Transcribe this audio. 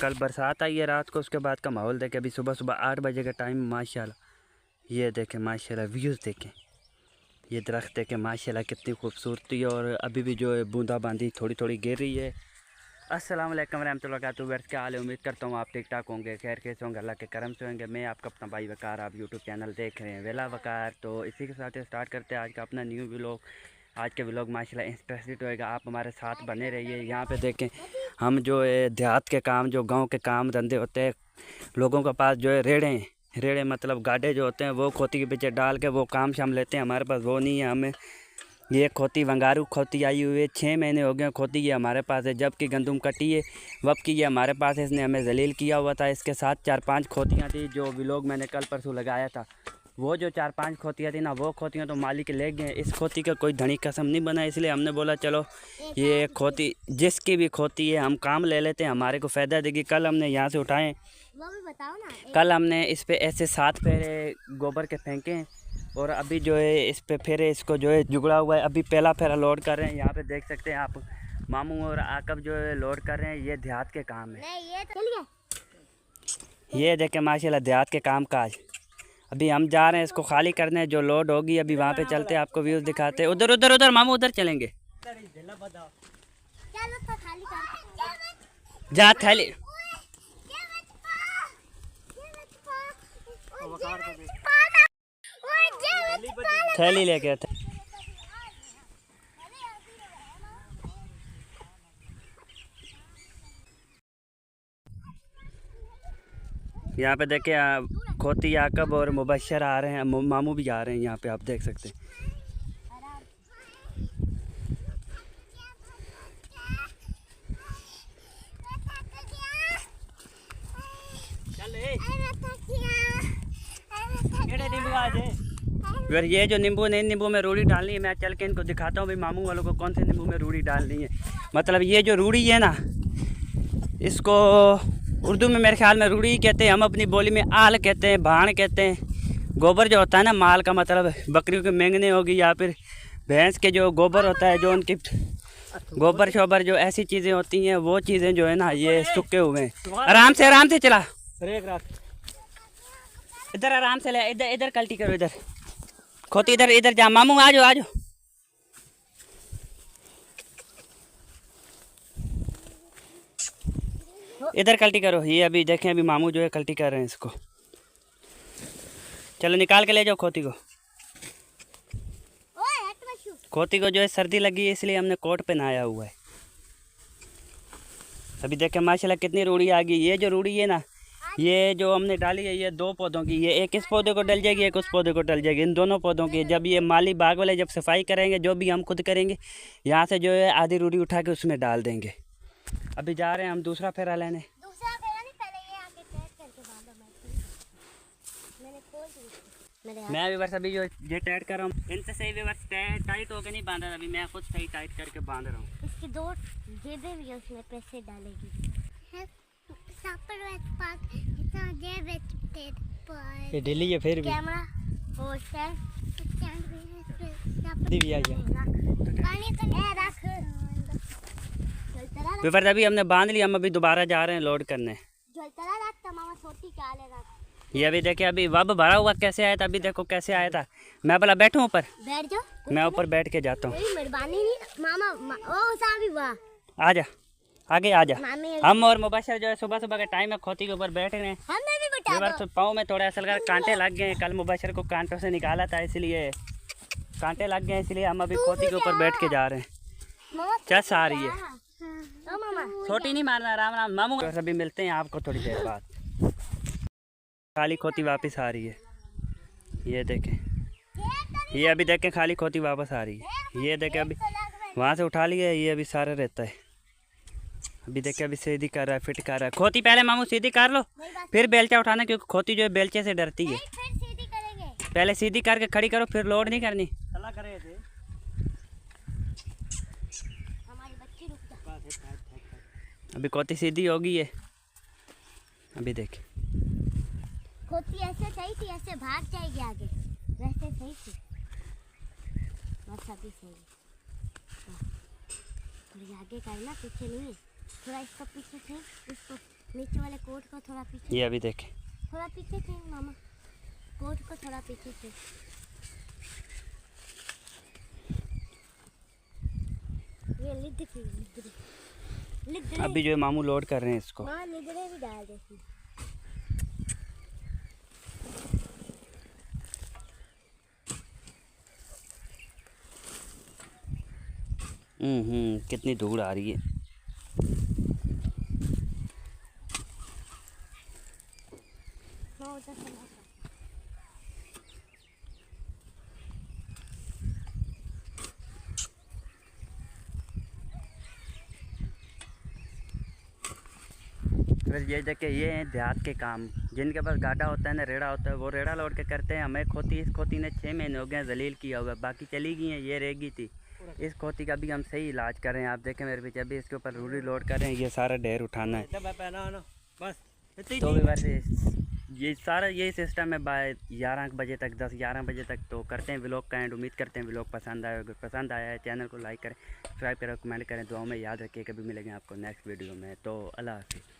कल बरसात आई है रात को, उसके बाद का माहौल देखें। अभी सुबह सुबह 8 बजे का टाइम, माशाल्लाह ये देखें, माशाल्लाह व्यूज़ देखें, ये दरख्त देखें माशाल्लाह कितनी खूबसूरती है। और अभी भी जो है बूंदाबांदी थोड़ी थोड़ी गिर रही है। अस्सलाम वालेकुम रहमतुल्लाहि व बरकातहू। क्या हाल है? उम्मीद करता हूँ आप ठीक ठाक होंगे, खैर कैसे होंगे, अल्लाह के करम से होंगे। मैं आपका अपना भाई वकार, आप यूट्यूब चैनल देख रहे हैं वेला वकार। तो इसी के साथ स्टार्ट करते हैं आज का अपना न्यू व्लॉग। आज के व्लॉग माशाल्लाह इंटरेस्टेड होएगा, आप हमारे साथ बने रहिए। यहाँ पे देखें हम जो है देहात के काम, जो गांव के काम धंधे होते हैं, लोगों के पास जो है रेड़े मतलब गाड़े जो होते हैं वो खोती के पीछे डाल के वो काम शाम लेते हैं। हमारे पास वो नहीं है। हमें ये खोती वंगारू खोती आई हुई है, 6 महीने हो गए खोती ये हमारे पास है। जब कि गंदम कटी है वब की ये हमारे पास है। इसने हमें जलील किया हुआ था। इसके साथ 4-5 खोतियाँ थी, जो व्लॉग मैंने कल परसों लगाया था। वो जो 4-5 खोतियाँ थी ना, वो खोतियाँ तो मालिक ले गए। इस खोती का कोई धनी कसम नहीं बना, इसलिए हमने बोला चलो ये खोती जिसकी भी खोती है हम काम ले लेते हैं, हमारे को फ़ायदा देगी। कल हमने यहाँ से उठाएँ, कल हमने इस पे ऐसे 7 फेरे गोबर के फेंके हैं। और अभी जो है इस पे फेरे इसको जो है जुगड़ा हुआ है। अभी पहला फेरा लोड कर रहे हैं। यहाँ पे देख सकते हैं आप, मामू और आकब जो है लोड कर रहे हैं। ये देहात के काम है। ये देखें माशाल्लाह देहात के काम काज। अभी हम जा रहे हैं इसको खाली करने, जो लोड होगी अभी वहाँ पे चलते हैं, आपको व्यूज़ दिखाते हैं। उधर उधर उधर मामू उधर चलेंगे, जा थैली थैली लेके आते। यहाँ पे देखे खोती आकब और मुबशर आ रहे हैं, मामू भी आ रहे हैं। यहाँ पे आप देख सकते हैं। अगर ये जो नींबू नहीं, नींबू में रूढ़ी डालनी है, मैं चल के इनको दिखाता हूँ भाई मामू वालों को कौन से नींबू में रूढ़ी डालनी है। मतलब ये जो रूढ़ी है ना, इसको उर्दू में मेरे ख्याल में रूढ़ी कहते हैं, हम अपनी बोली में आल कहते हैं, भाण कहते हैं। गोबर जो होता है ना माल का, मतलब बकरियों के मेंगने होगी या फिर भैंस के जो गोबर होता है, जो उनकी गोबर शोबर जो ऐसी चीज़ें होती हैं, वो चीज़ें जो है ना ये सूखे हुए हैं। आराम से चला, इधर आराम से ले, इधर इधर कल्टी करो, इधर खोती, इधर इधर जा मामू, आ जाओ। इधर कल्टी करो। ये अभी देखें, अभी मामू जो है कल्टी कर रहे हैं इसको। चलो निकाल के ले जाओ खोती को। खोती को जो है सर्दी लगी है, इसलिए हमने कोट पहनाया हुआ है। अभी देखें माशाल्लाह कितनी रूढ़ी आ गई। ये जो रूढ़ी है ना, ये जो हमने डाली है, ये 2 पौधों की, ये एक इस पौधे को डल जाएगी, एक उस पौधे को डल जाएगी, इन दोनों पौधों की। जब ये माली बाग वाले जब सफाई करेंगे, जो भी हम खुद करेंगे, यहाँ से जो है आधी रूढ़ी उठा के उसमें डाल देंगे। अभी जा रहे हैं हम दूसरा फेरा लेने। मैं भी बस अभी जो ये टाइट कर रहा हूँ, इनसे सही भी बस टाइट होकर नहीं बांधा, अभी मैं खुद सही टाइट करके बांध रहा हूँ। इसकी 2 जेबें भी उसमें पैसे डालेगी। ये ढीली है फिर भी। कैमरा और पेपर अभी हमने बांध लिया, हम अभी दोबारा जा रहे हैं लोड करने। ये अभी देखिए, अभी वब भरा हुआ कैसे आया था, अभी देखो कैसे आया था। मैं भला बैठूं ऊपर, बैठ जाओ। मैं ऊपर बैठ के जाता हूँ। मेहरबानी मामा, आजा आगे आजा। हम और मुबशर जो है सुबह सुबह के टाइम में खोती के ऊपर बैठ रहे हैं। पाँव में थोड़ा असल कर कांटे लग गए हैं, कल मुबशर को कांटों से निकाला था, इसलिए कांटे लग गए, इसलिए हम अभी खोती के ऊपर बैठ के जा रहे हैं। चस आ रही है, छोटी नहीं मारना, राम राम मामू। अभी मिलते हैं आपको थोड़ी देर बाद। खाली खोती वापस आ रही है, ये देखें, ये अभी देखें खाली खोती वापस आ रही है। ये देखें अभी वहाँ से उठा लिया, ये अभी सारा रहता है। अभी देखें अभी सीधी कर रहा है, फिट कर रहा है। खोती पहले मामू सीधी कर लो, फिर बेलचा उठाना, क्योंकि खोती जो है बेलचे से डरती है। पहले सीधी करके खड़ी करो, फिर लोड नहीं करनी। अभी खोती सीधी होगी है। अभी देख खोती ऐसे सही थी, ऐसे भाग जाएगी आगे, वैसे सही थी, बस अभी सही। थोड़ी आगे करना, पीछे नहीं, थोड़ा इसको पीछे से इसको नीचे वाले कोट को थोड़ा पीछे, ये अभी देखें, थोड़ा पीछे थे मामा, कोट को थोड़ा पीछे थे। ये लिदरे अभी जो है मामू लोड कर रहे हैं इसको। माँ लिदरे भी डाल देती। कितनी धूड़ आ रही है। हाँ उधर से ला। फिर ये देखे, ये हैं देहात के काम। जिनके पास गाड़ा होता है ना, रेड़ा होता है, वो रेड़ा लोड के करते हैं। हमें खोती, इस खोती ने 6 महीने हो गए जलील किया हुआ, बाकी चली गई हैं, ये रह गई थी। इस खोती का भी हम सही इलाज कर रहे हैं। आप देखें मेरे पीछे, अभी इसके ऊपर रूढ़ी लोड कर रहे हैं। ये सारा ढेर उठाना है। तो भी वैसे ये सारा यही सिस्टम है। बाय 11 बजे तक, 10-11 बजे तक तो करते हैं व्लॉग का एंड। उम्मीद करते हैं व्लॉग पसंद आए। अगर पसंद आया है चैनल को लाइक करें, सब्सक्राइब करें, कमेंट करें, दुआ में याद रखिए। कभी मिलेंगे आपको नेक्स्ट वीडियो में। तो अल्लाह हाफिज़।